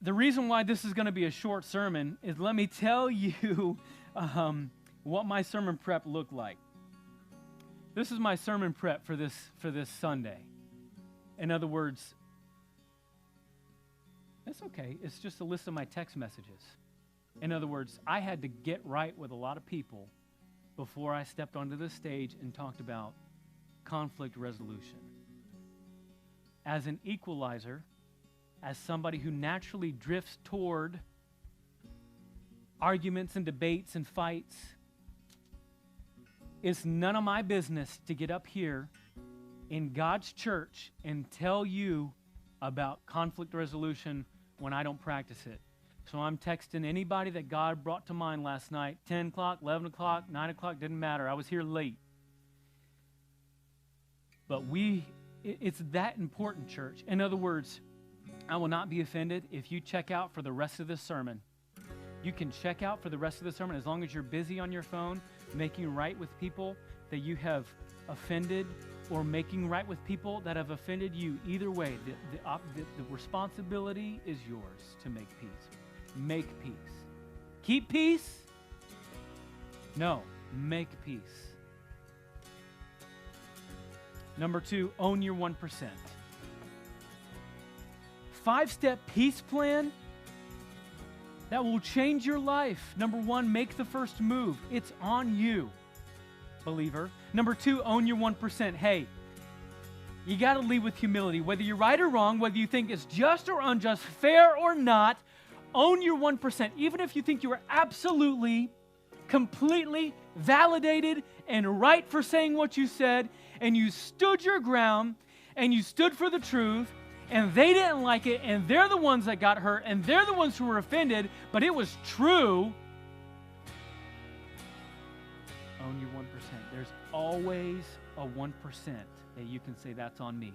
the reason why this is going to be a short sermon is let me tell you what my sermon prep looked like. This is my sermon prep for this Sunday. In other words, it's okay. It's just a list of my text messages. In other words, I had to get right with a lot of people before I stepped onto the stage and talked about conflict resolution. As an equalizer, as somebody who naturally drifts toward arguments and debates and fights, it's none of my business to get up here in God's church and tell you about conflict resolution when I don't practice it. So I'm texting anybody that God brought to mind last night, 10 o'clock, 11 o'clock, 9 o'clock, didn't matter. I was here late. But it's that important, church. In other words, I will not be offended if you check out for the rest of this sermon. You can check out for the rest of the sermon as long as you're busy on your phone, making right with people that you have offended or making right with people that have offended you. Either way, the responsibility is yours to make peace. Make peace. Keep peace? No, make peace. Number 2, own your 1%. 5-step peace plan that will change your life. Number 1, make the first move. It's on you, believer. Number 2, own your 1%. Hey, you got to lead with humility. Whether you're right or wrong, whether you think it's just or unjust, fair or not, own your 1%. Even if you think you are absolutely, completely validated and right for saying what you said, and you stood your ground, and you stood for the truth, and they didn't like it, and they're the ones that got hurt, and they're the ones who were offended, but it was true. Own your 1%. There's always a 1% that you can say, that's on me.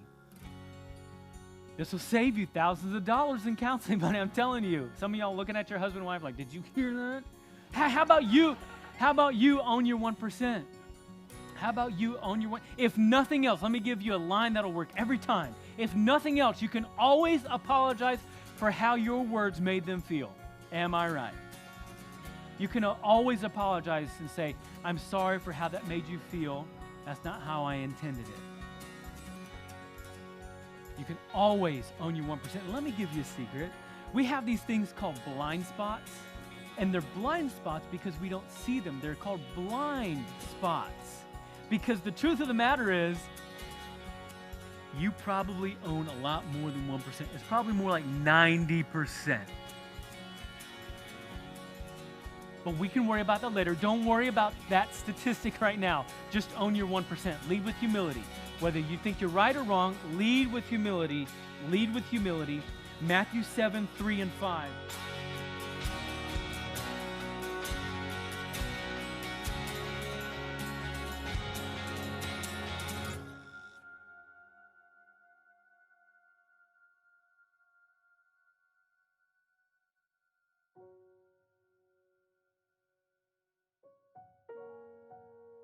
This will save you thousands of dollars in counseling money, I'm telling you. Some of y'all looking at your husband and wife like, did you hear that? How about you? How about you own your 1%? How about you own your 1%? If nothing else, let me give you a line that'll work every time. If nothing else, you can always apologize for how your words made them feel. Am I right? You can always apologize and say, I'm sorry for how that made you feel. That's not how I intended it. You can always own your 1%. Let me give you a secret. We have these things called blind spots, and they're blind spots because we don't see them. They're called blind spots. Because the truth of the matter is, you probably own a lot more than 1%. It's probably more like 90%. But we can worry about that later. Don't worry about that statistic right now. Just own your 1%. Lead with humility. Whether you think you're right or wrong, lead with humility. Lead with humility. Matthew 7, 3 and 5.